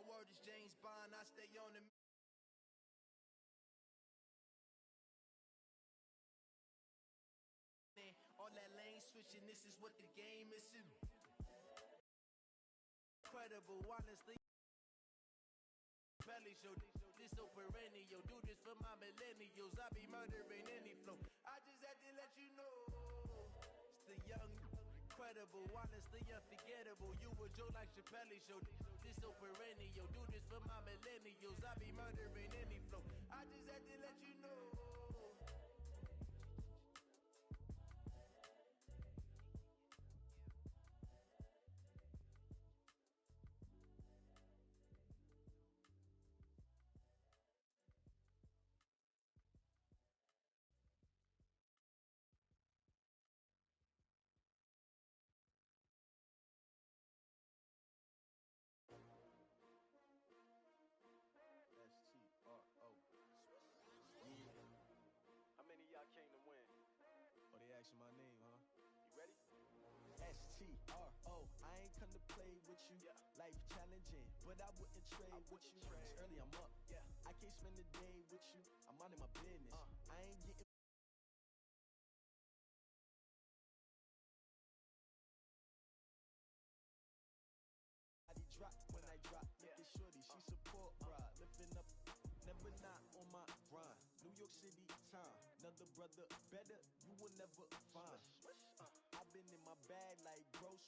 word is James Bond, I stay on the all that lane switching, this is what the game is. Incredible, honestly. Belly show, this so perennial. Do this for my millennials. I be murdering any flow. I just had to let you know. It's the young, incredible, honestly unforgettable. You a Joe like Chappelle show. This so perennial. Do this for my millennials. I be murdering any flow. I just had to let you know. How many of y'all came to win? Oh, they asking my name, huh? You ready? S-T-R-O, I ain't come to play with you. Yeah. Life challenging, but I wouldn't trade with you. It's early, I'm up. Yeah. I can't spend the day with you. I'm minding my business. I ain't getting drop when I drop. Look at shorty, she support ride. Lifting up, never not on my grind. New York City time, another brother better, you will never find. I've been in my bag like gross.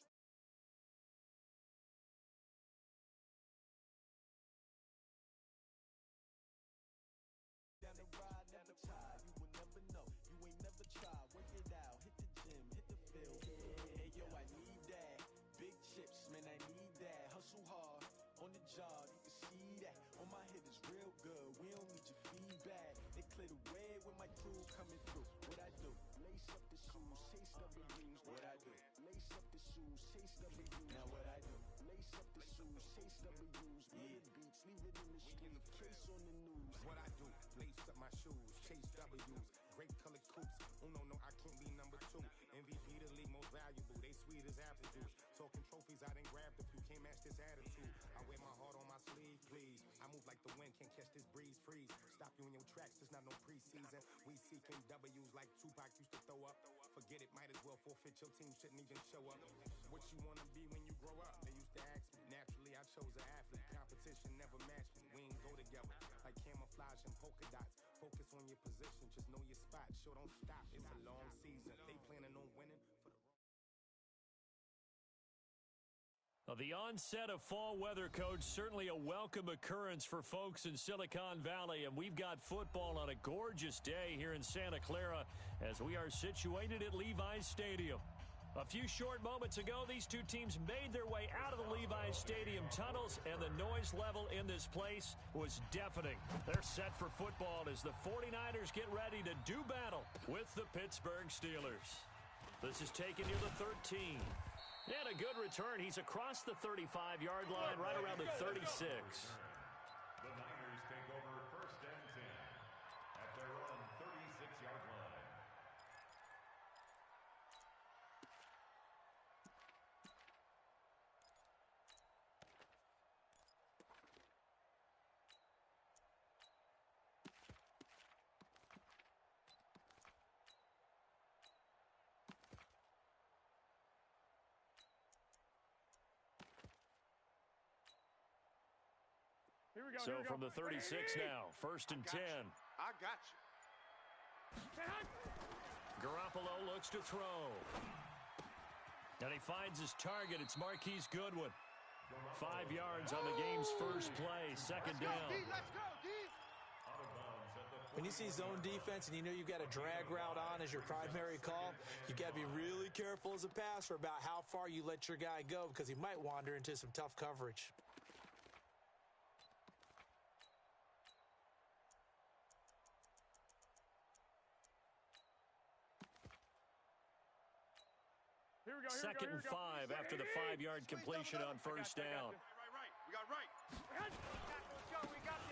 Down the ride, never tired. You will never know. You ain't never tried. Work it out. Hit the gym, hit the field. Hey yo, I need that. Big chips, man, I need that. Hustle hard on the job. You can see that. On my head is real good. We don't need your feedback. They clear the way when my crew coming through. What I do? Lace up the shoes, chase W's. What I do? Lace up the shoes, chase W's. Now what I do? Lace up the shoes, chase W's. Murder beats, leave it in the street. Case on the news. What I do, lace up my shoes, chase W's, great colored coops. Uno, no, I can't be number two. MVP the league most valuable, they sweet as apple juice. Talking trophies, I done grabbed a few, can't match this attitude. I wear my heart on my sleeve, please. I move like the wind, can't catch this breeze, freeze. Stop you in your tracks, there's not no preseason. We seeking W's like Tupac used to throw up. Forget it, might as well forfeit, your team shouldn't even show up. What you wanna be when you grow up? They used to ask me. Naturally, I chose an athlete. Competition never matched me. We ain't go together. Like camouflage and polka dots. Focus on your position, just know your spot. Sure, don't stop. It's a long season. They planning on winning for the. Well, the onset of fall weather, Coach, certainly a welcome occurrence for folks in Silicon Valley, and we've got football on a gorgeous day here in Santa Clara as we are situated at Levi's Stadium. A few short moments ago, these two teams made their way out of the Levi's Stadium tunnels, and the noise level in this place was deafening. They're set for football as the 49ers get ready to do battle with the Pittsburgh Steelers. This is taken near the 13. And a good return. He's across the 35-yard line, right around the 36. The Niners take over 1st and 10 at their own 36-yard line. So from the 36 now, 1st and 10. I got you. Garoppolo looks to throw. And he finds his target. It's Marquise Goodwin. 5 yards on the game's first play. Second down. Let's go, D. When you see zone defense and you know you've got a drag route on as your primary call, you got to be really careful as a passer about how far you let your guy go because he might wander into some tough coverage. Second and 5 after the 5-yard completion on first down. Right. We got right.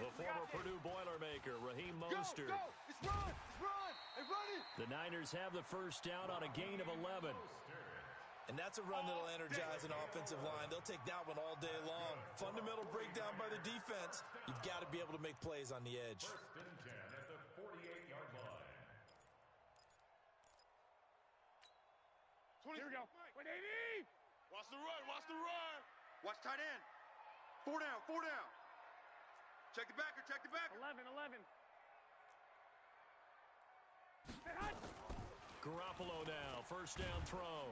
The former Purdue Boilermaker, Raheem Mostert. Go. It's run. Hey, run it. The Niners have the first down on a gain of 11. And that's a run that'll energize an offensive line. They'll take that one all day long. Fundamental breakdown by the defense. You've got to be able to make plays on the edge. First and 10 at the 48-yard line. 20. Here we go. Wait, 80. Watch the run. Watch the run. Watch tight end. 4 down. 4 down. Check the backer. Check the backer. 11. Garoppolo now, first down throw.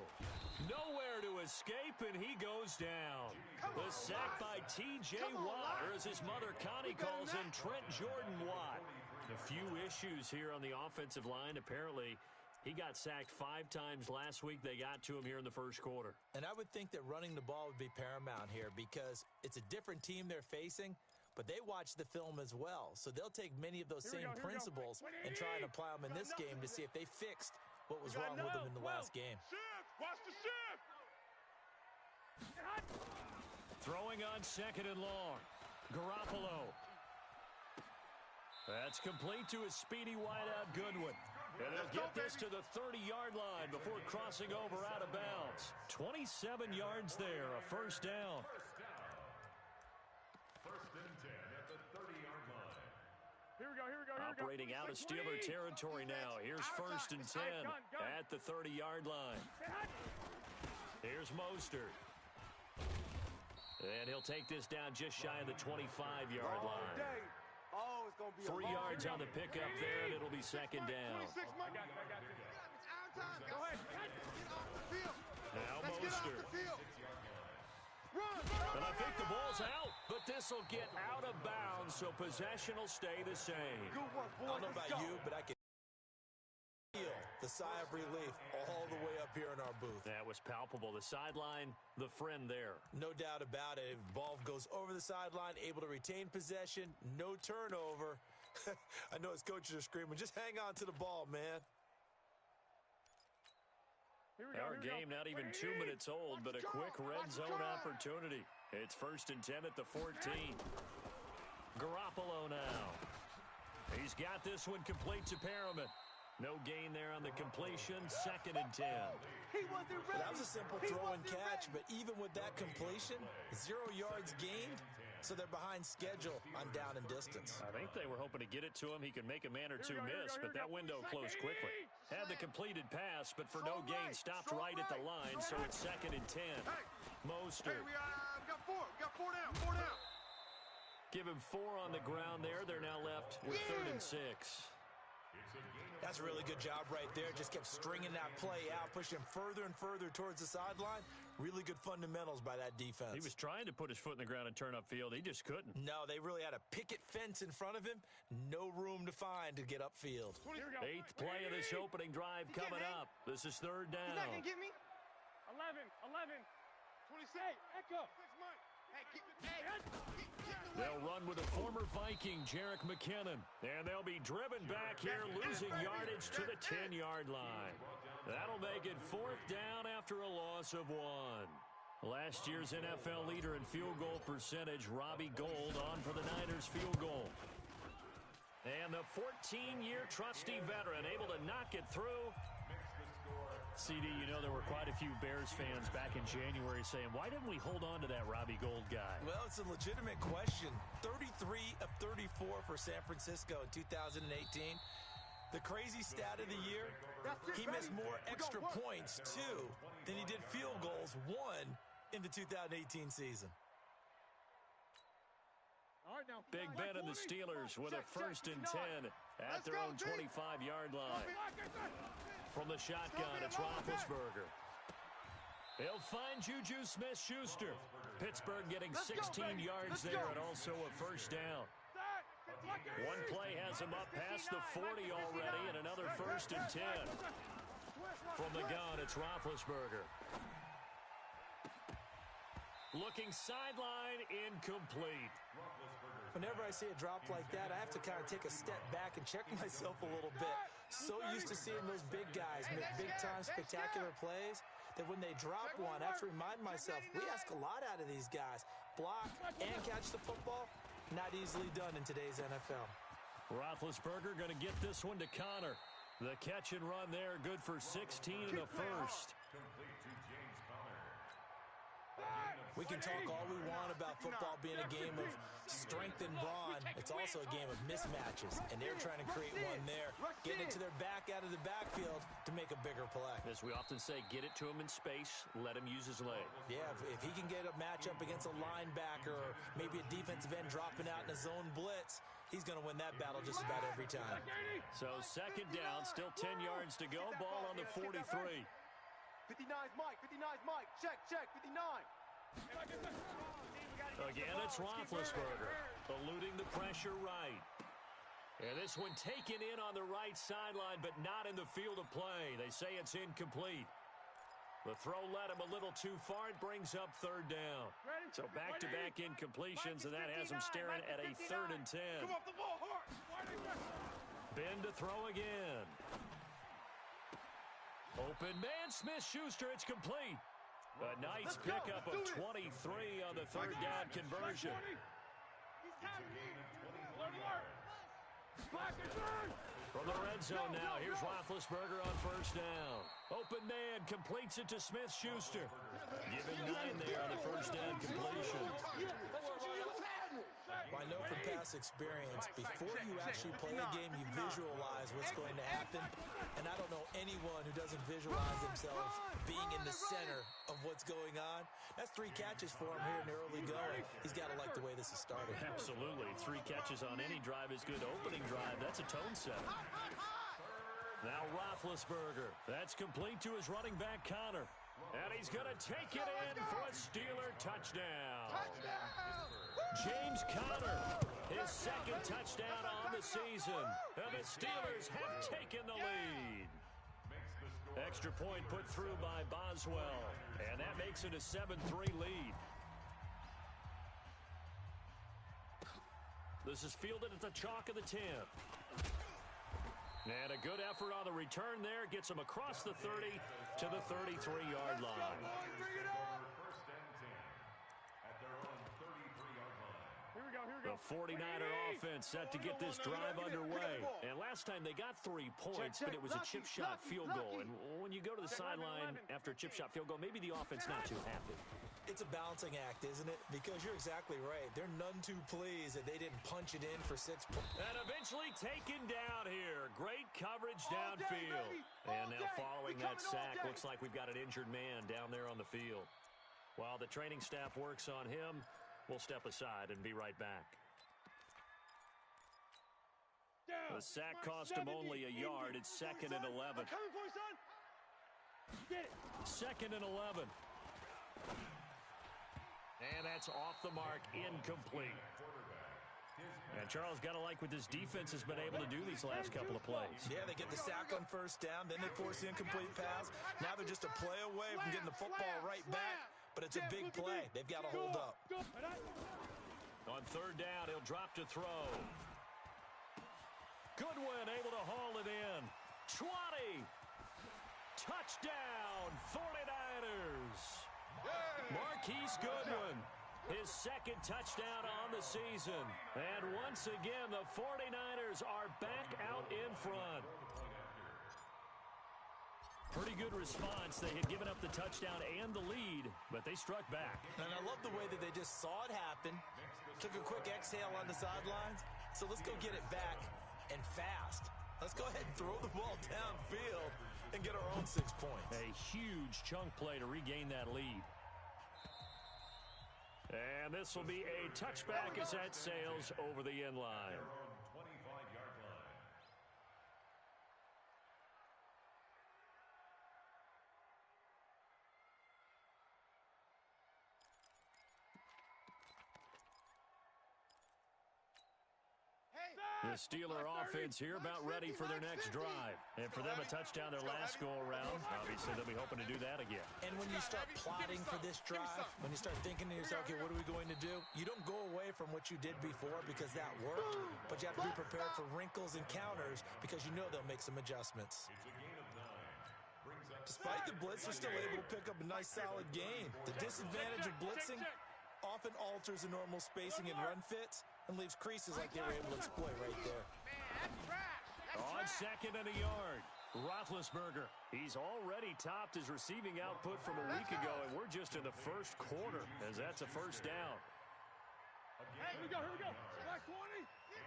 Nowhere to escape, and he goes down. The sack by T.J. Watt, or as his mother Connie calls him, Trent Jordan Watt. A few issues here on the offensive line. Apparently, he got sacked 5 times last week. They got to him here in the first quarter. And I would think that running the ball would be paramount here because it's a different team they're facing, but they watch the film as well. So they'll take many of those same principles and try and apply them in this game to see if they fixed what was wrong with them in the last game. Shift. Watch the shift. Throwing on second and long. Garoppolo. That's complete to a speedy wideout Goodwin. And they'll get this to the 30-yard line before crossing over out of bounds. 27 yards there, a first down. First and 10 at the 30-yard line. Here we go. Operating out of Steeler territory now. Here's first and 10 at the 30-yard line. Here's Mostert. And he'll take this down just shy of the 25-yard line. Oh, it's going to be 3 yards on the pickup there, and it'll be second down. Go ahead. Now Mostert. And I think the ball's out, but this will get out of bounds, so possession will stay the same. I don't know about you, but I can feel the sigh of relief all the way up here in our booth. That was palpable. The sideline, the friend there. No doubt about it. Ball goes over the sideline, able to retain possession, no turnover. I know his coaches are screaming, just hang on to the ball, man. Our game not even 2 minutes old, but a quick red zone opportunity. It's first and 10 at the 14. Garoppolo now. He's got this one complete to Perriman. No gain there on the completion, second and 10. That was a simple throw and catch, but even with that completion, 0 yards gained, so they're behind schedule on down and distance. I think they were hoping to get it to him. He could make a man or two miss, but that window closed quickly. Had the completed pass, but for no gain, stopped right at the line, so it's second and 10. Mostert. Hey, we got 4. We got 4 down. 4 down. Give him 4 on the ground there. They're now left with third and 6. That's a really good job right there. Just kept stringing that play out, pushing further and further towards the sideline. Really good fundamentals by that defense. He was trying to put his foot in the ground and turn upfield. He just couldn't. No, they really had a picket fence in front of him. No room to find to get upfield. 8th play of this opening drive coming up. This is third down. He's not going to get me. 11. 26. Echo. They'll run with a former Viking, Jerick McKinnon. And they'll be driven back here, losing yardage to the 10-yard line. That'll make it fourth down after a loss of 1. Last year's NFL leader in field goal percentage, Robbie Gould, on for the Niners field goal. And the 14-year trusty veteran able to knock it through. CD, you know there were quite a few Bears fans back in January saying, why didn't we hold on to that Robbie Gould guy? Well, it's a legitimate question. 33 of 34 for San Francisco in 2018. The crazy stat of the year, he missed more extra points, too, than he did field goals, 1 in the 2018 season. Big Ben and the Steelers with a first and 10 at their own 25-yard line. From the shotgun, it's Roethlisberger. He'll find Juju Smith-Schuster. Pittsburgh getting 16 yards there and also a first down. One play has him up past the 40 already and another first and 10. From the gun, it's Roethlisberger. Looking sideline, incomplete. Whenever I see a drop like that, I have to kind of take a step back and check myself a little bit. So used to seeing those big guys make big-time spectacular plays that when they drop one, I have to remind myself, we ask a lot out of these guys. Block and catch the football, not easily done in today's NFL. Roethlisberger going to get this one to Connor. The catch and run there, good for 16 and a first. Complete to James We can talk all we want about football being a game of strength and brawn. It's also a game of mismatches, and they're trying to create one there, getting it to their back out of the backfield to make a bigger play. As we often say, get it to him in space, let him use his legs. Yeah, if he can get a matchup against a linebacker or maybe a defensive end dropping out in a zone blitz, he's going to win that battle just about every time. So second down, still 10 yards to go, ball on the 43. 59's Mike, 59's Mike. Check, 59. Again, it's Roethlisberger, eluding the pressure right. And this one taken in on the right sideline, but not in the field of play. They say it's incomplete. The throw led him a little too far. It brings up third down. So back-to-back incompletions, and that has him staring at a 3rd and 10. Come off the ball hard. Ben to throw again. Open man, Smith-Schuster, it's complete. A nice pickup of 23 on the third down conversion. From the red zone now, here's Roethlisberger on first down. Open man completes it to Smith-Schuster. Give him 9 there on the first down completion. I know from past experience, before you actually play a game, you visualize what's going to happen. And I don't know anyone who doesn't visualize themselves being in the center of what's going on. That's 3 catches for him here in the early going. He's got to like the way this is starting. Absolutely. 3 catches on any drive is good. Opening drive, that's a tone setter. Now Roethlisberger. That's complete to his running back, Connor. And he's going to take it in for a Steeler touchdown. James Conner, his 2nd touchdown on the season. And the Steelers have taken the lead. Extra point put through by Boswell. And that makes it a 7-3 lead. This is fielded at the chalk of the 10. And a good effort on the return there. Gets him across the 30 to the 33-yard line. The 49er offense set to get this drive underway. And last time they got 3 points, but it was a chip shot field goal. And when you go to the sideline after a chip shot field goal, maybe the offense not too happy. It's a balancing act, isn't it? Because you're exactly right. They're none too pleased that they didn't punch it in for 6 points. And eventually taken down here. Great coverage downfield. And now following that sack, looks like we've got an injured man down there on the field. While the training staff works on him, we'll step aside and be right back. The sack cost him only a yard. It's 2nd and 11. 2nd and 11. And that's off the mark, incomplete. And Charles, got to like what this defense has been able to do these last couple of plays. Yeah, they get the sack on first down, then they force the incomplete pass. Now they're just a play away from getting the football right back. But it's a big play. They've got to hold up. On third down, he'll drop to throw. Goodwin able to haul it in. 20. Touchdown, 49ers. Marquise Goodwin, his 2nd touchdown on the season. And once again, the 49ers are back out in front. Pretty good response. They had given up the touchdown and the lead, but they struck back. And I love the way that they just saw it happen, took a quick exhale on the sidelines. So let's go get it back and fast. Let's go ahead and throw the ball downfield and get our own 6 points. A huge chunk play to regain that lead. And this will be a touchback as that sails over the end line. The Steeler offense here about ready for their next drive. And for them, a touchdown their last go-around. Obviously, they'll be hoping to do that again. And when you start plotting for this drive, when you start thinking to yourself, okay, what are we going to do? You don't go away from what you did before because that worked, but you have to be prepared for wrinkles and counters because you know they'll make some adjustments. Despite the blitz, they're still able to pick up a nice, solid gain. The disadvantage of blitzing often alters the normal spacing and run fits and leaves creases like they were able to exploit right there. On 2nd and a yard. Roethlisberger, he's already topped his receiving output from a week ago, and we're just in the first quarter as that's a first down. Here we go. Black 20.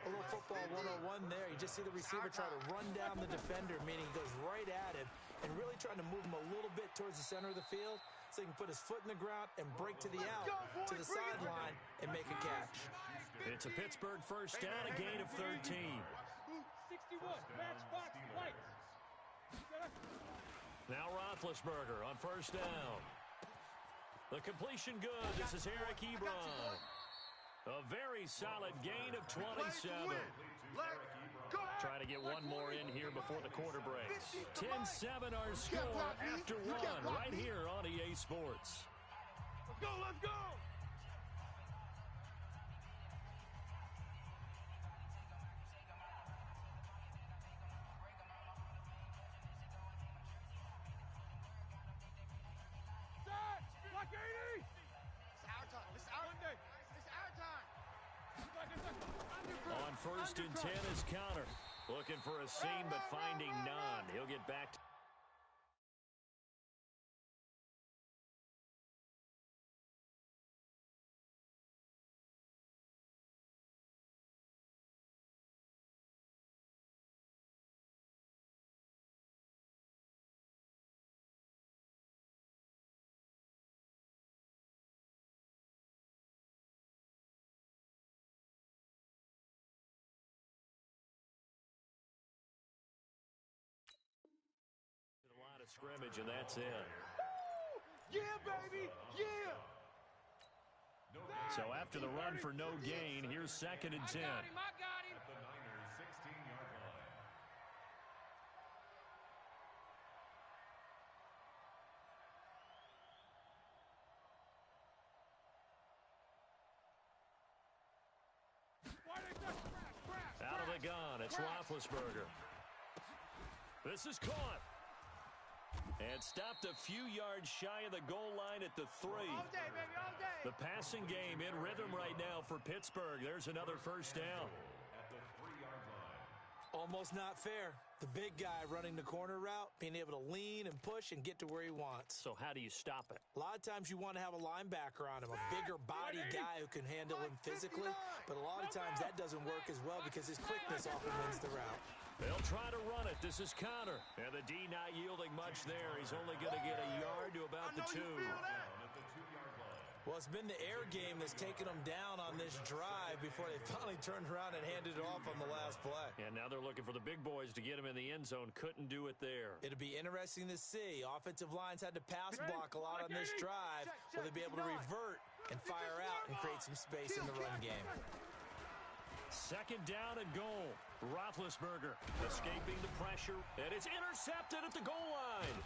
A little football 101 there. You just see the receiver try to run down the defender, meaning he goes right at him and really trying to move him a little bit towards the center of the field so he can put his foot in the ground and break to the out, to the sideline, and make a catch. It's a Pittsburgh first down, a gain of 13. 61, matchbox lights. Now Roethlisberger on first down. The completion good. This is Eric Ebron. A very solid gain of 27. Trying to get one more in here before the quarter breaks. 10-7 our score after one right here on EA Sports. Let's go! Black 80! It's our time. It's our time. On first and 10 is Counter. Looking for a seam, but finding none. He'll get back to the line of scrimmage, and that's it. Yeah, baby! Yeah! So after the run for no gain, here's second and 10. I got him! At the Niners' 16-yard line. Out of the gun, it's Roethlisberger. This is caught. And stopped a few yards shy of the goal line at the 3. All day, baby, all day! The passing game in rhythm right now for Pittsburgh. There's another first down. At the 3-yard line. Almost not fair. The big guy running the corner route, being able to lean and push and get to where he wants. So how do you stop it? A lot of times you want to have a linebacker on him, a bigger body guy who can handle him physically, but a lot of times that doesn't work as well because his quickness often wins the route. They'll try to run it. This is Counter. And the D not yielding much there. He's only going to get a yard to about the 2. At the 2-yard line. Well, it's been the air game that's taken them down on this drive before they finally turned around and handed it off on the last play. And now they're looking for the big boys to get him in the end zone. Couldn't do it there. It'll be interesting to see. Offensive lines had to pass block a lot on this drive. Will they be able to revert and fire out and create some space in the run game? Second down and goal. Roethlisberger escaping the pressure, and it's intercepted at the goal line.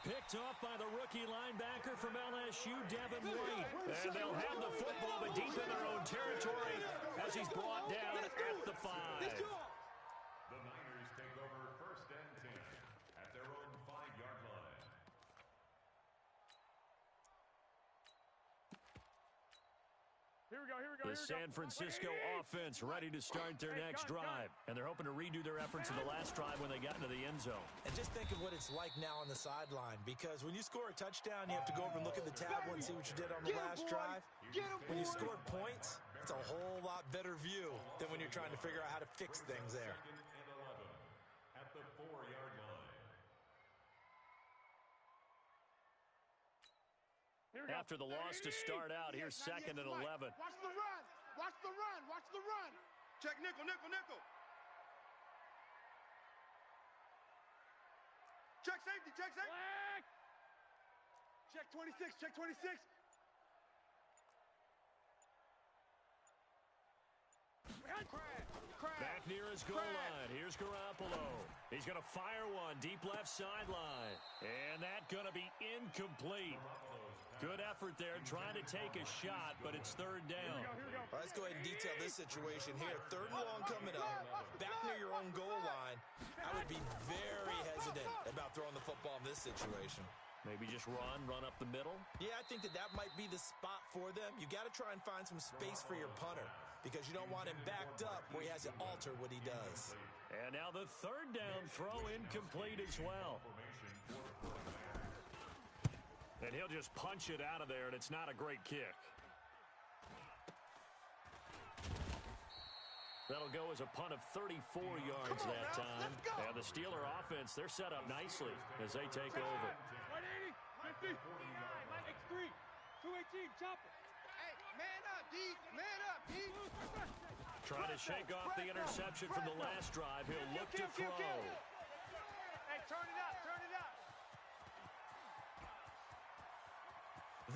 Picked off by the rookie linebacker from LSU, Devin White. And they'll have the football, but deep in their own territory as he's brought down at the 5. The Niners take over first and 10 at their own 5-yard line. Here we go. The San Francisco offense ready to start their next drive. And they're hoping to redo their efforts in the last drive when they got into the end zone. And just think of what it's like now on the sideline, because when you score a touchdown, you have to go over and look at the tablet and see what you did on the last drive. When you score points, it's a whole lot better view than when you're trying to figure out how to fix things there. Second and 11 at the 4-yard line. After the loss to start out, here's second and 11. Watch the run. Watch the run. Watch the run. Check nickel. Check safety. Black! Check 26. Back near his goal line. Here's Garoppolo. He's going to fire one deep left sideline. And that's going to be incomplete. Good effort there, trying to take a shot, but it's third down. All right, let's go ahead and detail this situation here. Third and long coming up, back near your own goal line. I would be very hesitant about throwing the football in this situation. Maybe just run up the middle? Yeah, I think that might be the spot for them. You got to try and find some space for your punter because you don't want him backed up where he has to alter what he does. And now the third down throw incomplete as well. And he'll just punch it out of there, and it's not a great kick. That'll go as a punt of 34 yards that time. And the Steeler offense, they're set up nicely as they take over. 180, 50, X3, 218, chopper. Hey, man up, D. Man up, D. Trying to shake off the interception from the last drive. He'll look to throw. Hey, turn it up, turn it up.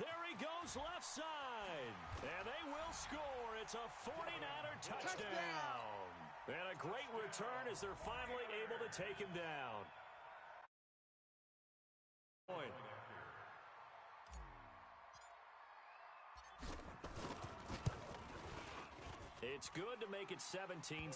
There he goes left side. And they will score. It's a 49er touchdown. And a great return as they're finally able to take him down. Point. It's good to make it 17-7.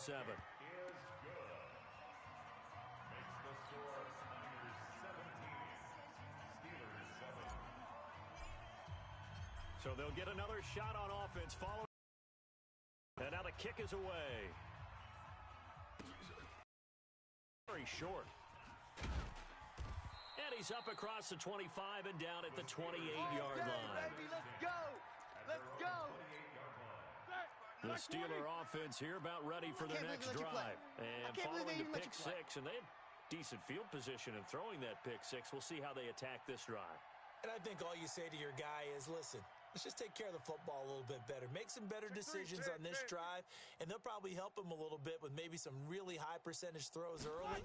So they'll get another shot on offense following. And now the kick is away. Very short. And he's up across the 25 and down at the 28-yard line. Baby, let's go. Let's go. The Steeler offense here about ready for their next drive. And following the pick six, and they have decent field position in throwing that pick six. We'll see how they attack this drive. And I think all you say to your guy is, listen, let's just take care of the football a little bit better. Make some better decisions on this drive, and they'll probably help him a little bit with maybe some really high percentage throws early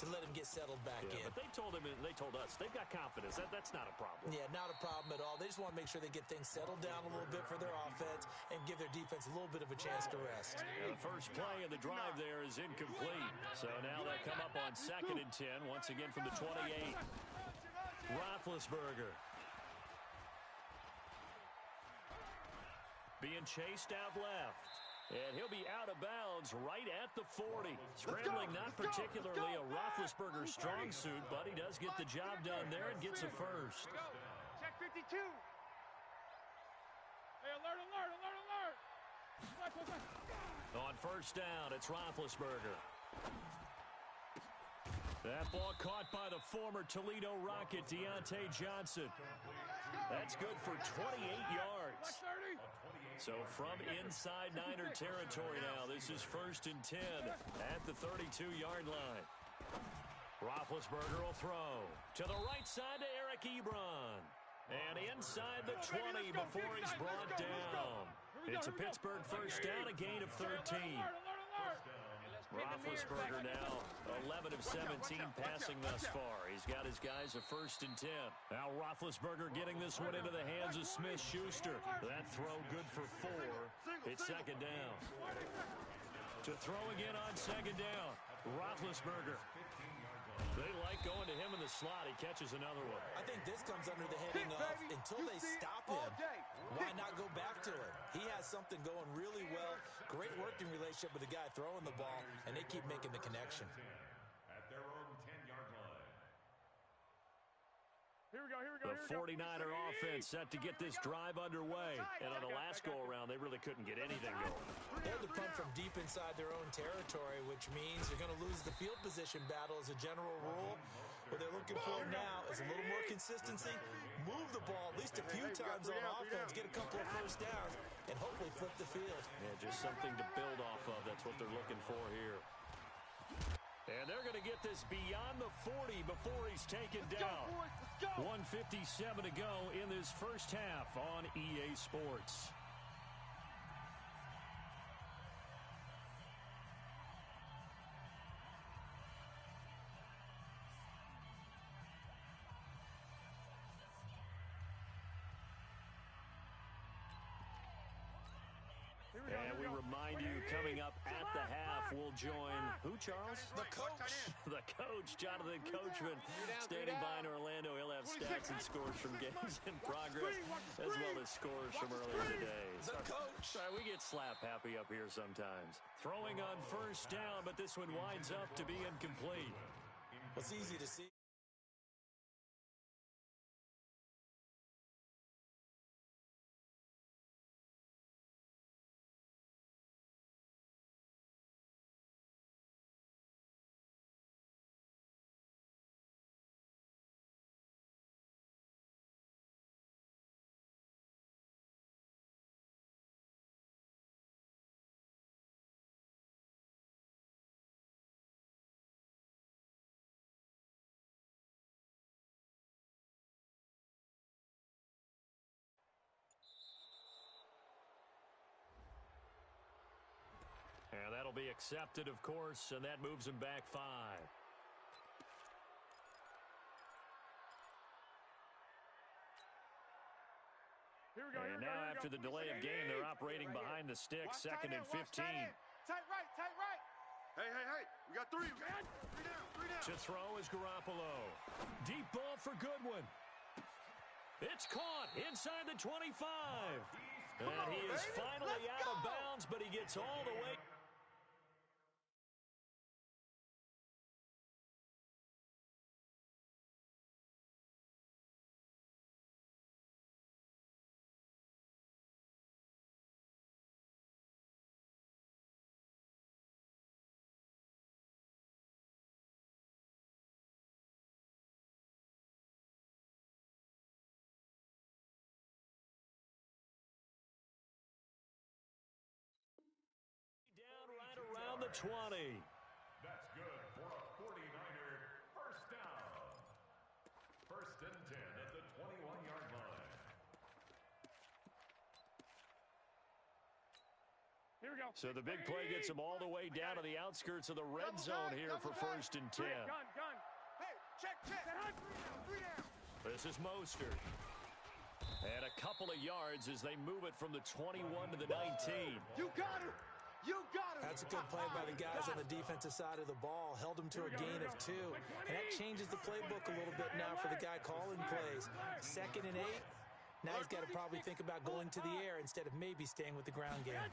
to let him get settled back in. But they told us they've got confidence. That's not a problem. Yeah, not a problem at all. They just want to make sure they get things settled down a little bit for their offense and give their defense a little bit of a chance to rest. The first play of the drive there is incomplete. So now they come up on 2nd and 10, once again from the 28. Roethlisberger. Being chased out left. And he'll be out of bounds right at the 40. Scrambling not particularly a Roethlisberger strong suit, but he does get the job done there and gets a first. Check 52. Hey, alert, alert, alert, alert. On first down, it's Roethlisberger. That ball caught by the former Toledo Rocket, Deontay Johnson. That's good for 28 yards. So from inside Niner territory now, this is 1st and 10 at the 32-yard line. Roethlisberger will throw to the right side to Eric Ebron. And inside the 20 before he's brought down. It's a Pittsburgh first down, a gain of 13. Roethlisberger now 11 of 17 passing thus far. He's got his guys a 1st and 10. Now Roethlisberger getting this one into the hands of Smith-Schuster. That throw good for 4. It's 2nd down. To throw again on 2nd down. Roethlisberger. They like going to him in the slot. He catches another one. I think this comes under the heading of until they stop him, why not go back to it? He has something going really well. Great working relationship with the guy throwing the ball, and they keep making the connection. At their own 10-yard line. Here we go, here we go, The 49er offense set to get this drive underway. And on the last go-around, they really couldn't get anything going. They had to punt from deep inside their own territory, which means you're going to lose the field position battle as a general rule. What they're looking for now is a little more consistency, move the ball at least a few times on offense, get a couple of first downs, and hopefully flip the field. Yeah, just something to build off of. That's what they're looking for here. And they're going to get this beyond the 40 before he's taken down. 1:57 to go in this first half on EA Sports. And we remind you, coming up at the half, we'll join who, Charles? The coach. The coach, Jonathan Coachman, standing by in Orlando. He'll have stats and scores from games in progress, as well as scores from earlier today. The coach. We get slap happy up here sometimes. Throwing on first down, but this one winds up to be incomplete. It's easy to see. That'll be accepted, of course, and that moves him back 5. And now after the delay of game, they're operating behind the sticks, second and 15. Tight right, tight right. Hey, we got 3. 3 down, 3 down. To throw is Garoppolo. Deep ball for Goodwin. It's caught inside the 25. And he is finally out of bounds, but he gets all the way. Around the 20. That's good for a 49er first down. First and 10 at the 21-yard line. Here we go. So the big play gets him all the way down to the outskirts of the red zone here for first and 10. Gun. Hey, check. 3 down. This is Mostert. And a couple of yards as they move it from the 21 to the 19. You got him. That's a good play by the guys on the defensive side of the ball. Held him to a gain of 2. And that changes the playbook a little bit now for the guy calling plays. 2nd and 8. Now he's got to probably think about going to the air instead of maybe staying with the ground game.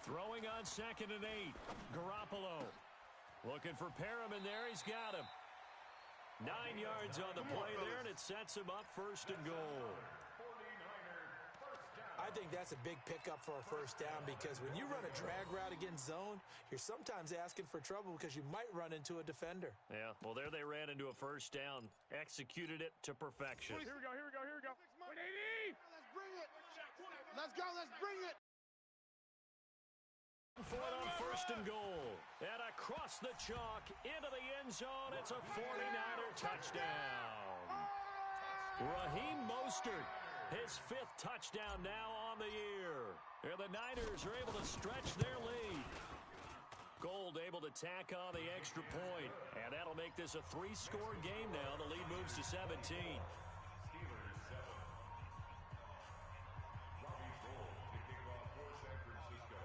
Throwing on 2nd and 8. Garoppolo. Looking for Perriman there. He's got him. 9 yards on the play there, and it sets him up first and goal. I think that's a big pickup for a first down because when you run a drag route against zone, you're sometimes asking for trouble because you might run into a defender. Yeah, well, there they ran into a first down. Executed it to perfection. Here we go. 180. Let's bring it. For it on first and goal. And across the chalk into the end zone. It's a 49er touchdown. Raheem Mostert. His 5th touchdown now on the year. And the Niners are able to stretch their lead. Gold able to tack on the extra point. And that'll make this a 3-score game now. The lead moves to 17. Steelers 7. Robbie Gould to kick off for San Francisco.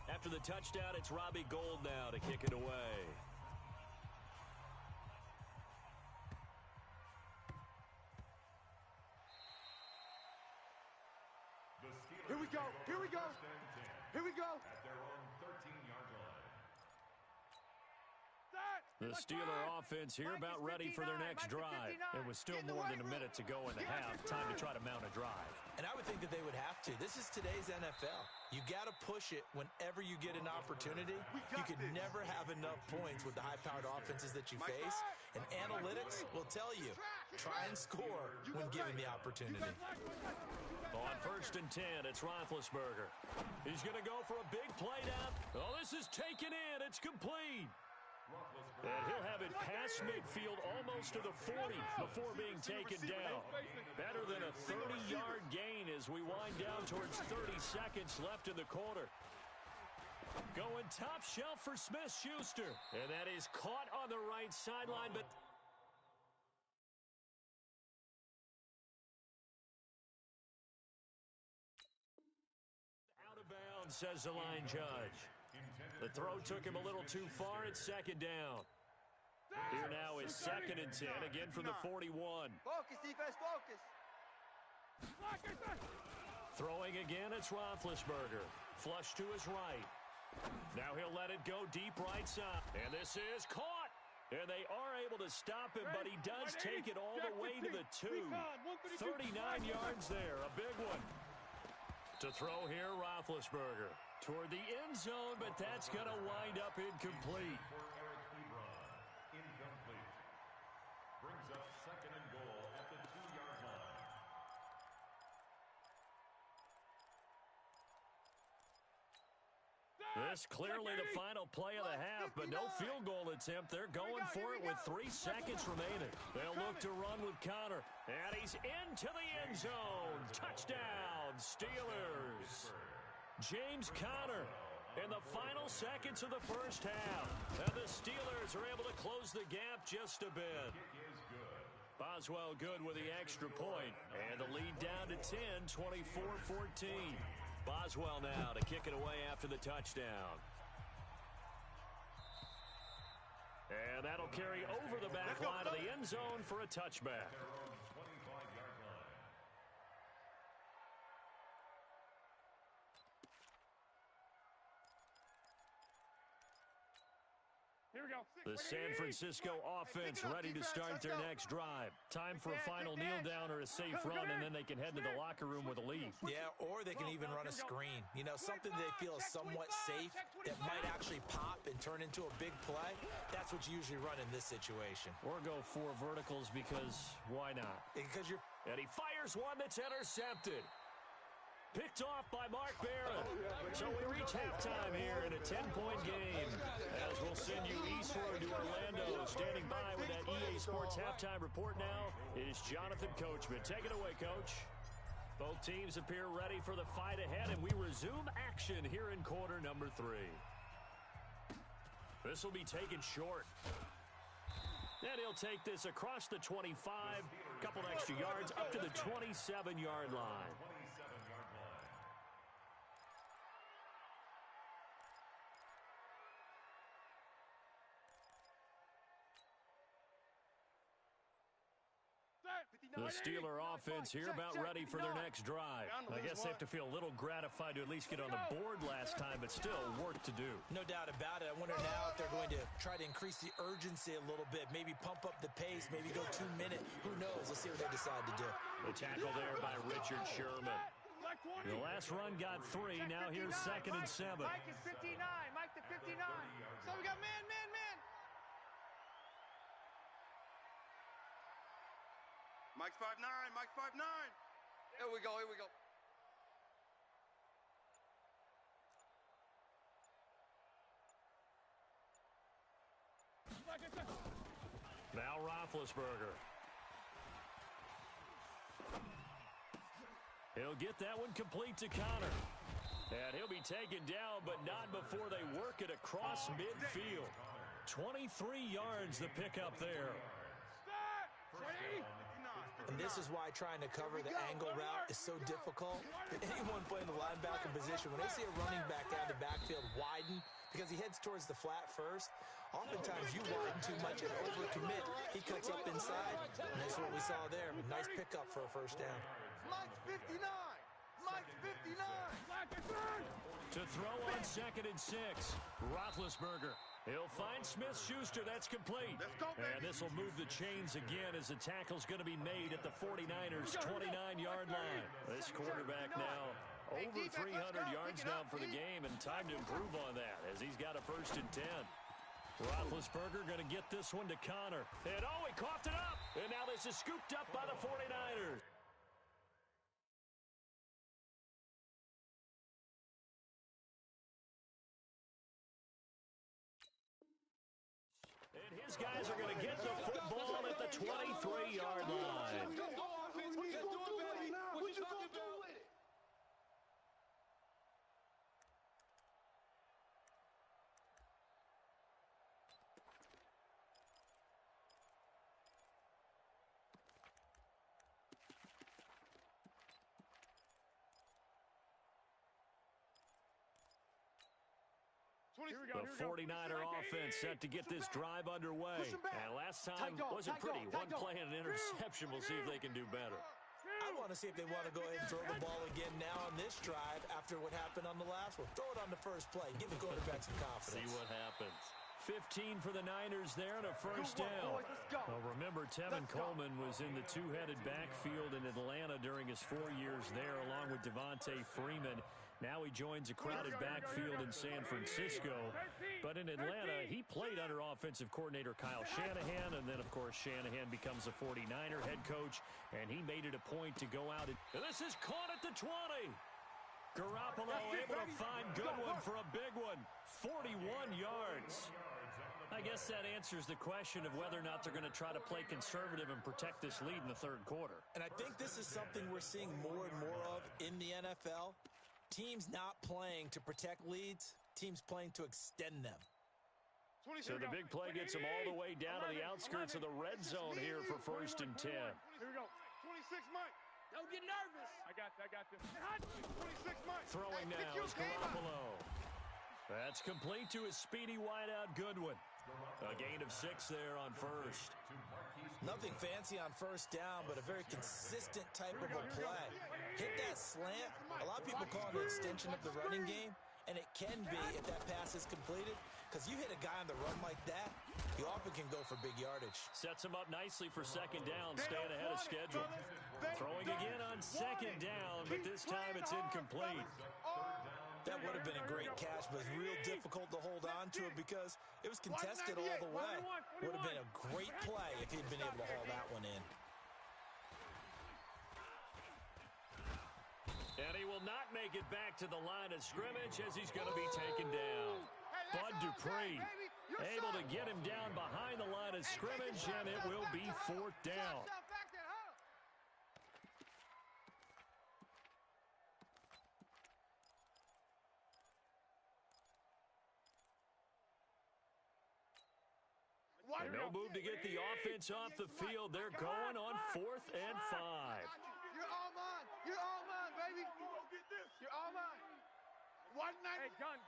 After the touchdown, it's Robbie Gould now to kick it away. Here we go. Here we go. At their own 13-yard line. The Steeler offense here about ready for their next drive. It was still more than a minute to go in the half. Time to try to mount a drive. And I would think that they would have to. This is today's NFL. You got to push it whenever you get an opportunity. You can never have enough points with the high-powered offenses that you face. And analytics will tell you, try and score when given the opportunity. On first and 10, it's Roethlisberger. He's going to go for a big play down. Oh, this is taken in. It's complete. And he'll have it past midfield almost to the 40 before being taken down. Better than a 30-yard gain as we wind down towards 30 seconds left in the quarter. Going top shelf for Smith-Schuster. And that is caught on the right sideline, but... out of bounds, says the line judge. The throw took him a little too far. It's 2nd down. Here now is 2nd and 10, again from the 41. Focus, defense, focus. Throwing again, it's Roethlisberger. Flush to his right. Now he'll let it go deep right side. And this is caught. And they are able to stop him, but he does take it all the way to the 2. 39 yards there, a big one. To throw here, Roethlisberger. Toward the end zone, but that's going to wind up incomplete. Incomplete. Brings up 2nd and goal at the 2-yard line. This clearly the final play of the half, but no field goal attempt. They're going for it with 3 seconds remaining. They'll look to run with Connor, and he's into the end zone. Touchdown, Steelers. James Conner in the final seconds of the first half. And the Steelers are able to close the gap just a bit. Boswell good with the extra point, and the lead down to 10, 24-14. Boswell now to kick it away after the touchdown. And that'll carry over the back line of the end zone for a touchback. Here we go. The San Francisco offense ready to start their next drive. Time for a final kneel down or a safe run, and then they can head to the locker room with a lead. Yeah, or they can even run a screen. You know, something they feel is somewhat safe that might actually pop and turn into a big play. That's what you usually run in this situation. Or go 4 verticals because why not? Because you're... And he fires one that's intercepted. Picked off by Mark Barron. So we reach halftime here in a 10-point game. As we'll send you eastward to Orlando. Standing by with that EA Sports halftime report now is Jonathan Coachman. Take it away, Coach. Both teams appear ready for the fight ahead, and we resume action here in quarter number 3. This will be taken short. And he'll take this across the 25, couple extra yards up to the 27-yard line. The Steeler offense here about ready for their next drive. I guess they have to feel a little gratified to at least get on the board last time, but still work to do. No doubt about it. I wonder now if they're going to try to increase the urgency a little bit, maybe pump up the pace, maybe go 2 minutes. Who knows? Let's see what they decide to do. The tackle there by Richard Sherman. The last run got 3. Now here's 2nd and 7. Mike is 59. Mike to 59. So we got man. Mike's 5'9", Mike's 5'9". Here we go. Now Roethlisberger. He'll get that one complete to Connor. And he'll be taken down, but not before they work it across midfield. 23 yards the pickup there. And this is why trying to cover the angle route is so difficult. Anyone playing the linebacker position, when they see a running back out of the backfield widen, because he heads towards the flat first, oftentimes you widen too much and overcommit. He cuts up inside, and that's what we saw there. Nice pickup for a first down. Mike's 59. Mike's 59. To throw on 2nd and 6, Roethlisberger. He'll find Smith-Schuster. That's complete. And this will move the chains again as the tackle's going to be made at the 49ers' 29-yard line. This quarterback now over 300 yards now for the game, and time to improve on that as he's got a 1st and 10. Roethlisberger going to get this one to Connor. And he coughed it up. And now this is scooped up by the 49ers. And his guys are going to get the football at the 23-yard line. What you gonna do, baby? What you gonna do with it? The 49er offense set to get this drive underway. And last time wasn't pretty. One play and an interception. We'll see if they can do better. I want to see if they want to go ahead and throw the ball again now on this drive after what happened on the last one. Throw it on the first play. Give the quarterback some confidence. See what happens. 15 for the Niners there and a 1st down. Well, remember, Tevin Coleman was in the 2-headed backfield in Atlanta during his 4 years there, along with Devontae Freeman. Now he joins a crowded backfield in San Francisco. But in Atlanta, he played under offensive coordinator Kyle Shanahan. And then, of course, Shanahan becomes a 49er head coach. And he made it a point to go out. And this is caught at the 20. Garoppolo able to find Goodwin for a big one. 41 yards. I guess that answers the question of whether or not they're going to try to play conservative and protect this lead in the third quarter. And I think this is something we're seeing more and more of in the NFL. Teams not playing to protect leads, teams playing to extend them. So the big play gets them all the way down to the outskirts of the red zone here for 1st and 10. Here we go. 26, Mike. Don't get nervous. I got this. 26, Mike. Throwing now is Garoppolo. That's complete to his speedy wideout Goodwin. A gain of 6 there on first. Nothing fancy on first down, but a very consistent type of a play. Hit that slant. A lot of people call it an extension of the running game, and it can be if that pass is completed, because you hit a guy on the run like that, you often can go for big yardage. Sets him up nicely for 2nd down, staying ahead of schedule. Throwing again on 2nd down, but this time it's incomplete. That would have been a great catch, but it's real difficult to hold on to it because it was contested all the way. Would have been a great play if he'd been able to haul that one in. And he will not make it back to the line of scrimmage as he's going to be taken down. Bud Dupree able to get him down behind the line of scrimmage, and it will be 4th down. And no move to get the offense off the field. They're going on 4th and 5. You're all mine. You're all mine, baby. You're all mine. 190. Hey, gun.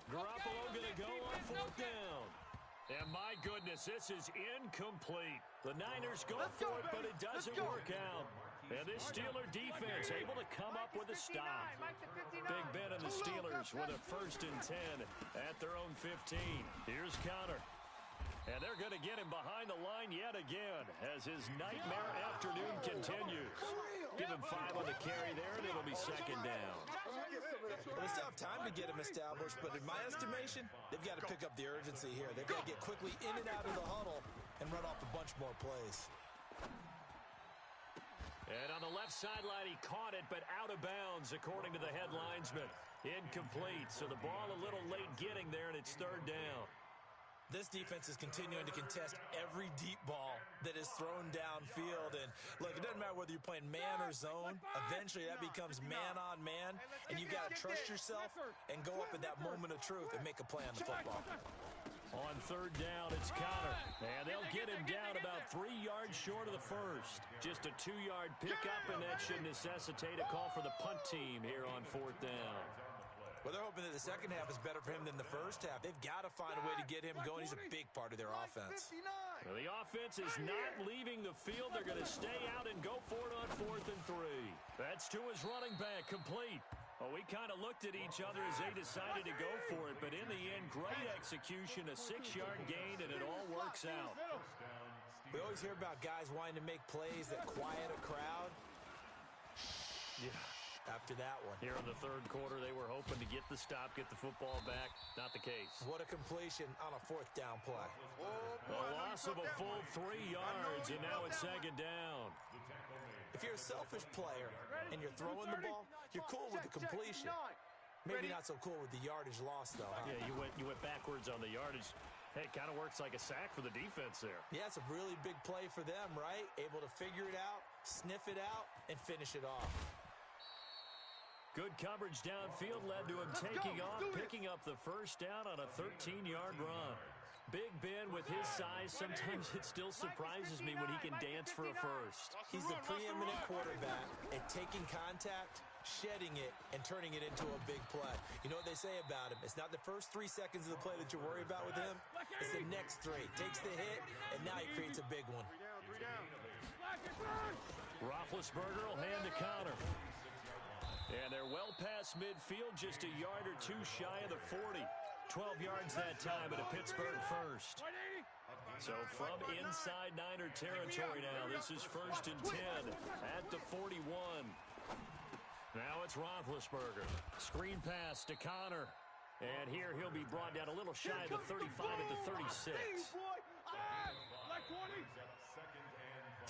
Garoppolo going to go on 4th down. And my goodness, this is incomplete. The Niners go for it, but it doesn't work out. And this Steeler defense able to come up with a stop. Big Ben and the Steelers with a 1st and 10 at their own 15. Here's Connor. And they're going to get him behind the line yet again as his nightmare afternoon continues. Give him 5 on the carry there, and it'll be 2nd down. Well, they still have time to get him established, but in my estimation, they've got to pick up the urgency here. They've got to get quickly in and out of the huddle and run off a bunch more plays. And on the left sideline, he caught it, but out of bounds, according to the head linesman. Incomplete, so the ball a little late getting there, and it's 3rd down. This defense is continuing to contest every deep ball that is thrown downfield. And look, it doesn't matter whether you're playing man or zone. Eventually, that becomes man on man, and you've got to trust yourself and go up at that moment of truth and make a play on the football. On 3rd down, it's Connor. And they'll get him down about 3 yards short of the first. Just a 2-yard pickup, and that should necessitate a call for the punt team here on 4th down. Well, they're hoping that the second half is better for him than the first half. They've got to find a way to get him going. He's a big part of their offense. Well, the offense is not leaving the field. They're going to stay out and go for it on 4th and 3. That's to his running back, complete. Well, we kind of looked at each other as they decided to go for it, but in the end, great execution, a 6-yard gain, and it all works out. We always hear about guys wanting to make plays that quiet a crowd. Yeah. After that one. Here in the 3rd quarter, they were hoping to get the stop, get the football back. Not the case. What a completion on a 4th down play. A loss of a full 3 yards, and now it's 2nd down. If you're a selfish player and you're throwing the ball, you're cool with the completion. Maybe not so cool with the yardage loss, though. Huh? Yeah, you went backwards on the yardage. Hey, it kind of works like a sack for the defense there. Yeah, it's a really big play for them, right? Able to figure it out, sniff it out, and finish it off. Good coverage downfield led to him taking off, picking up the 1st down on a 13-yard run. Big Ben with his size, sometimes it still surprises me when he can dance for a first. He's the preeminent quarterback at taking contact, shedding it, and turning it into a big play. You know what they say about him? It's not the first 3 seconds of the play that you worry about with him. It's the next 3. Takes the hit, and now he creates a big one. 3 down. Roethlisberger will hand to Connor. And they're well past midfield, just a yard or 2 shy of the 40. 12 yards that time at a Pittsburgh first. So from inside Niner territory now, this is 1st and 10 at the 41. Now it's Roethlisberger. Screen pass to Connor. And here he'll be brought down a little shy of the 35 at the 36.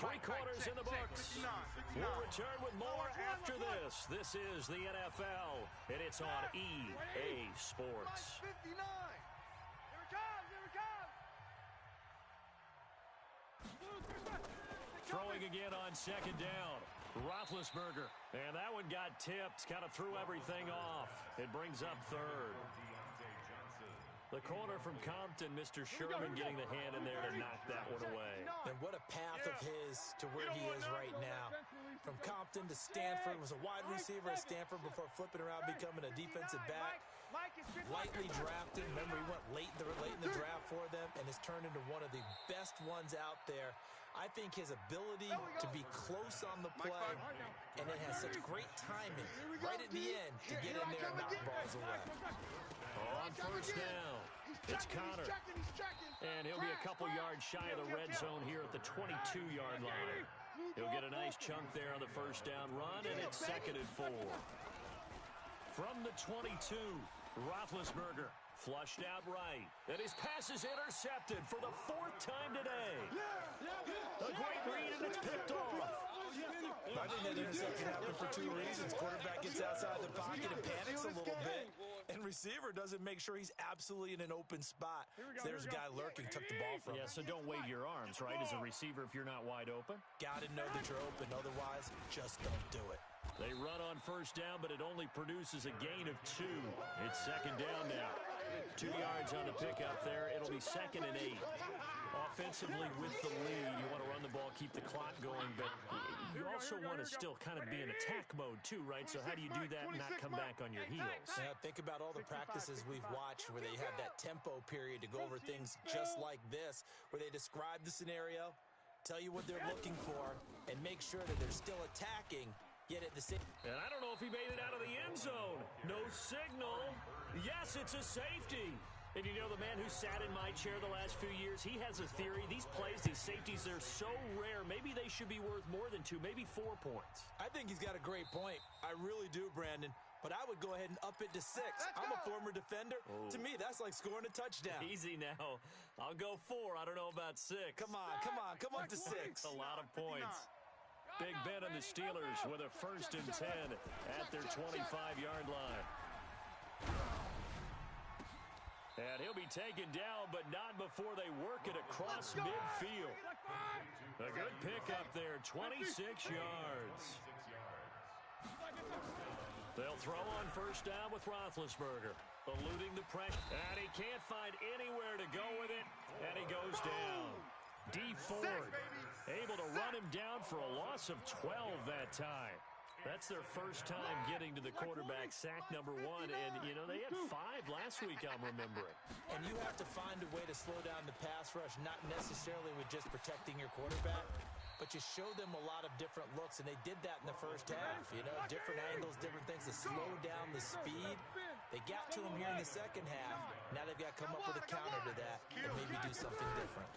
Three quarters in the books. We'll return with more after this. This is the NFL, and it's on EA Sports. Mike 59. Here it comes. Here it comes. Throwing again on second down. Roethlisberger. And that one got tipped. Kind of threw everything off. It brings up third. The corner from Compton, Mr. Sherman, getting the hand in there to knock that one away. And what a path of his to where he is right now. From Compton to Stanford, was a wide receiver at Stanford before flipping around, becoming a defensive back. Lightly drafted. Remember, he went late in the draft for them and has turned into one of the best ones out there. I think his ability to be close on the play and then has such great timing right at the end to get in there and knock balls away. On first down, it's Connor. And he'll be a couple yards shy of the red zone here at the 22-yard line. He'll get a nice chunk there on the first down run, and it's 2nd and 4. From the 22, Roethlisberger flushed out right. And his pass is intercepted for the 4th time today. A great read, and it's picked off. I think that interception happened for two reasons. Quarterback gets outside the pocket and panics a little bit. And receiver doesn't make sure he's absolutely in an open spot. So there's a guy lurking, took the ball from him. Yeah, so don't wave your arms, right, as a receiver if you're not wide open. Got to know that you're open. Otherwise, just don't do it. They run on first down, but it only produces a gain of 2. It's 2nd down now. 2 yards on the pickup there. It'll be 2nd and 8. Offensively with the lead, you want to run the ball, keep the clock going, but you also want to still kind of be in attack mode too, right? So how do you do that and not come back on your heels? Yeah, think about all the practices we've watched where they have that tempo period to go over things just like this, where they describe the scenario, tell you what they're looking for, and make sure that they're still attacking, yet at the same... And I don't know if he made it out of the end zone. No signal. Yes, it's a safety. And you know, the man who sat in my chair the last few years, he has a theory. These plays, these safeties, they're so rare. Maybe they should be worth more than 2, maybe 4 points. I think he's got a great point. I really do, Brandon. But I would go ahead and up it to 6. I'm a former defender. Oh. To me, that's like scoring a touchdown. Easy now. I'll go 4. I don't know about 6. Come on up to 6. A lot of points. Big Ben and the Steelers with a 1st and 10 at their 25-yard line. And he'll be taken down, but not before they work it across midfield. A good pickup there, 26 yards. They'll throw on first down with Roethlisberger, eluding the pressure. And he can't find anywhere to go with it, and he goes down. D. Ford able to run him down for a loss of 12 that time. That's their first time getting to the quarterback, sack number 1. And, you know, they had 5 last week, I'm remembering. And you have to find a way to slow down the pass rush, not necessarily with just protecting your quarterback, but you show them a lot of different looks, and they did that in the first half. You know, different angles, different things to slow down the speed. They got to him here in the second half. Now they've got to come up with a counter to that and maybe do something different.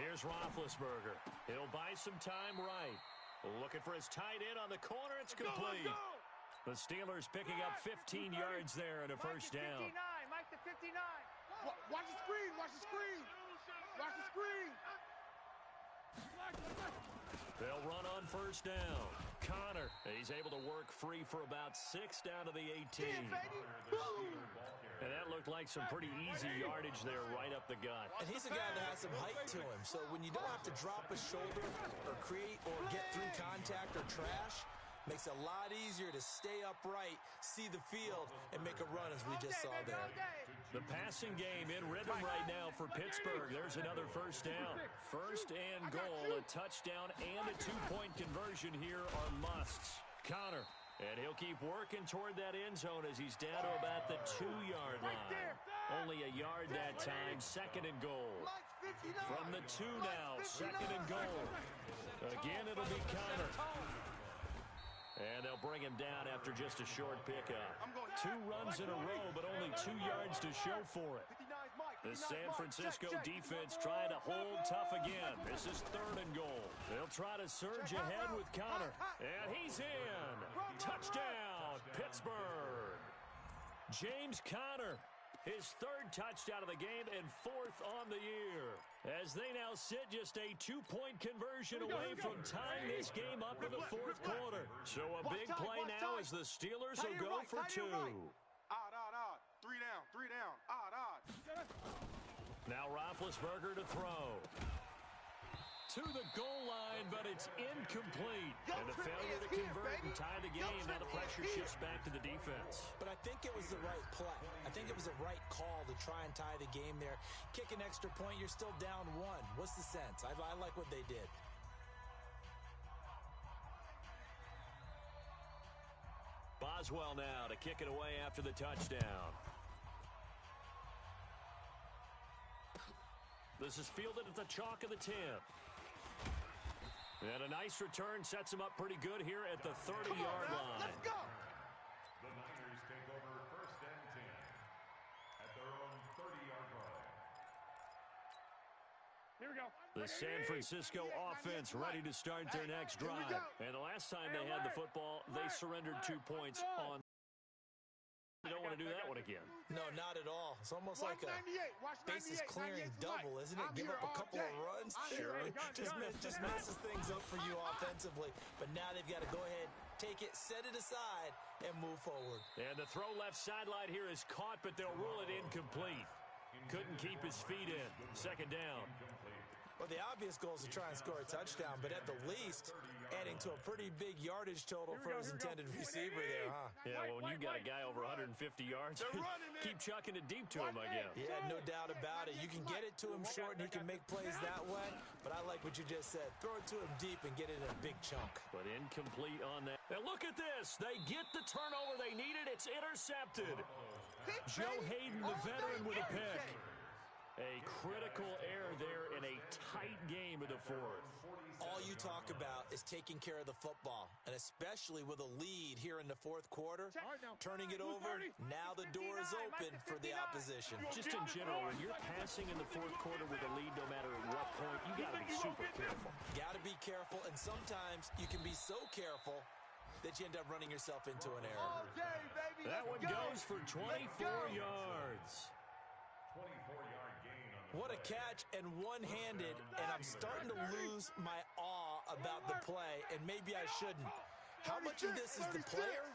Here's Roethlisberger. He'll buy some time right. Looking for his tight end on the corner. It's complete. The Steelers picking up 15 yards there and a first down. Mike to 59. Watch the screen. Watch the screen. Watch the screen. They'll run on first down. Connor, he's able to work free for about 6 down to the 18. And that looked like some pretty easy yardage there right up the gut. And he's a guy that has some height to him, so when you don't have to drop a shoulder or create or get through contact or trash, makes it a lot easier to stay upright, see the field, and make a run as we just saw there. The passing game in rhythm right now for Pittsburgh. There's another first down. 1st and goal, a touchdown and a 2-point conversion here are musts. Connor. And he'll keep working toward that end zone as he's down to about the 2-yard line. Only a yard that time, 2nd and goal. From the 2 now, 2nd and goal. Again, it'll be Connor. And they'll bring him down after just a short pickup. 2 runs in a row, but only 2 yards to show for it. The San Francisco defense trying to hold tough again. This is 3rd and goal. They'll try to surge ahead with Connor. And he's in. Touchdown, Pittsburgh. James Conner His third touchdown of the game and fourth on the year. As they now sit just a 2-point conversion away from tying this game up in the fourth quarter. So a big play now as the Steelers will go for two. Odd. Three down. Odd. Now Roethlisberger to throw. To the goal line, but it's incomplete. And a failure to convert and tie the game. Now the pressure shifts back to the defense. But I think it was the right play. I think it was the right call to try and tie the game there. Kick an extra point, you're still down one. What's the sense? I like what they did. Boswell now to kick it away after the touchdown. This is fielded at the chalk of the 10. And a nice return sets him up pretty good here at the 30-yard line. Let's go! The Niners take over 1st and 10 at their own 30-yard line. Here we go. The San Francisco offense ready to start their next drive. And the last time they had the football, they surrendered 2 points on. They don't want to do that one again. No, not at all. It's almost like a bases clearing double, isn't it? Give up a couple of runs. Sure. Just messes things up for you offensively. But now they've got to go ahead, take it, set it aside, and move forward. And the throw left sideline here is caught, but they'll rule it incomplete. Couldn't keep his feet in. Second down. Well, the obvious goal is to try and score a touchdown, but at the least, adding to a pretty big yardage total for his intended receiver there, huh? Yeah, well, when you got a guy over 150 yards, keep chucking it deep to him, I guess. Yeah, no doubt about it. You can get it to him short, and he can make plays that way, but I like what you just said. Throw it to him deep and get it in a big chunk. But incomplete on that. And look at this. They get the turnover they needed. It's intercepted. Joe Hayden, the veteran, with a pick. A critical error there in a tight game of the fourth. All you talk about is taking care of the football, and especially with a lead here in the fourth quarter, turning it over, now the door is open for the opposition. Just in general, when you're passing in the fourth quarter with a lead, no matter at what point, you got to be super careful. Got to be careful, and sometimes you can be so careful that you end up running yourself into an error. That one goes for 24 yards. 24-yard gain on the What a catch, and one-handed, and I'm starting to lose my awe about the play, and maybe I shouldn't. How much of this is the player?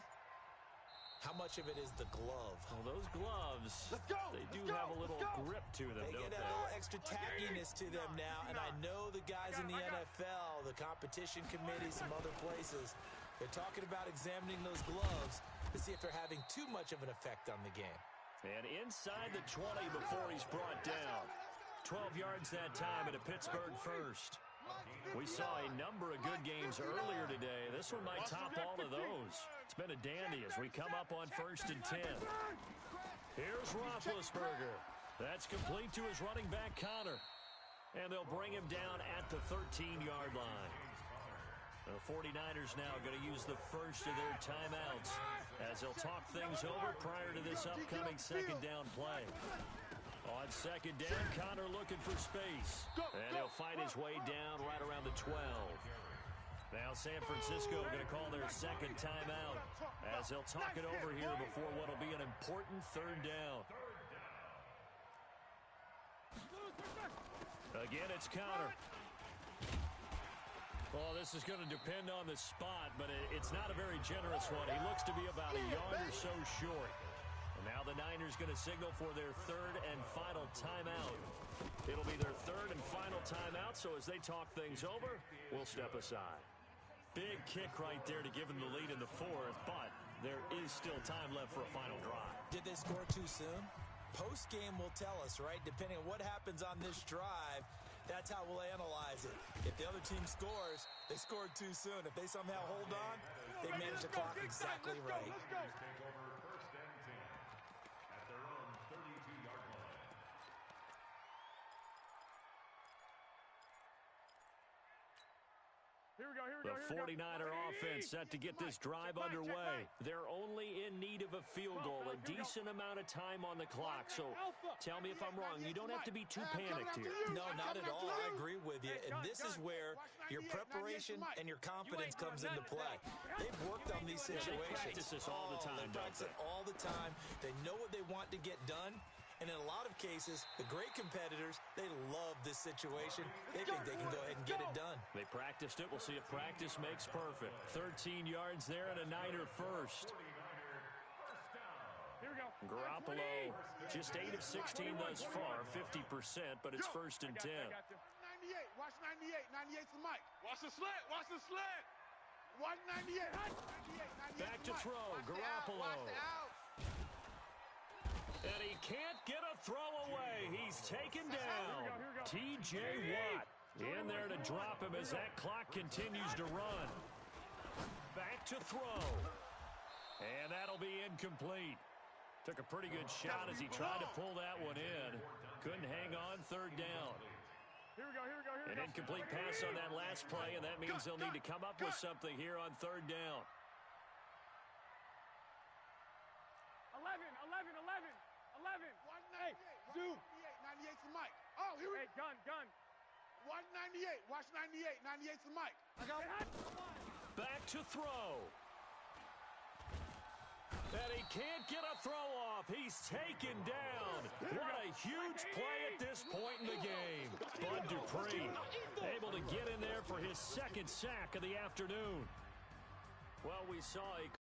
How much of it is the glove? Well, those gloves, they do have a little grip to them, They don't get a little extra tackiness to them now, and I know the guys in the NFL, the competition committee, some other places, they're talking about examining those gloves to see if they're having too much of an effect on the game. And inside the 20 before he's brought down. 12 yards that time at a Pittsburgh first. We saw a number of good games earlier today. This one might top all of those. It's been a dandy as we come up on 1st and 10. Here's Roethlisberger. That's complete to his running back, Connor. And they'll bring him down at the 13-yard line. The 49ers now going to use the first of their timeouts as they'll talk things over prior to this upcoming second down play. On second down, Connor looking for space. And he'll fight his way down right around the 12. Now San Francisco going to call their second timeout as they'll talk it over here before what will be an important third down. Again, it's Connor. Well, this is going to depend on the spot, but it's not a very generous one. He looks to be about a yard or so short. And now the Niners going to signal for their third and final timeout. It'll be their third and final timeout, so as they talk things over, we'll step aside. Big kick right there to give them the lead in the fourth, but there is still time left for a final drive. Did they score too soon? Post-game will tell us, right? Depending on what happens on this drive, that's how we'll analyze it. If the other team scores, they scored too soon. If they somehow hold on, they manage the clock exactly right. Take over 1st and 10 at their own 32-yard line. The 49er offense set to get this drive underway. They're only in need of a field goal, a decent amount of time on the clock. So tell me if I'm wrong. You don't have to be too panicked here. No, not at all. I agree with you. And this is where your preparation and your confidence comes into play. They've worked on these situations. They practice this all the time, They practice it all the time. They know what they want to get done, And in a lot of cases, the great competitors, they love this situation. They think they can go ahead and get it done. They practiced it. We'll see if practice makes perfect. 13 yards there and a Niner first. Here we go. Garoppolo, just 8 of 16 thus far, 50%, but it's first and 10. 98, watch 98. 98's the mic. Watch the slant. Watch the slant. Watch 98. 98. Back to throw, Garoppolo. Watch the out. And he can't get a throw away. He's taken down. T.J. Watt in there to drop him as that clock continues to run. Back to throw. And that'll be incomplete. Took a pretty good shot as he tried to pull that one in. Couldn't hang on, third down. Here we go. An incomplete pass on that last play, and that means they'll need to come up with something here on third down. 11. Hey, Zoom. 98's the mic. Oh, here we Hey, gun. Watch 98. Watch 98. 98's the mic. I got Back to throw. And he can't get a throw off. He's taken down. What a huge play at this point in the game. Bud Dupree able to get in there for his second sack of the afternoon. Well, we saw a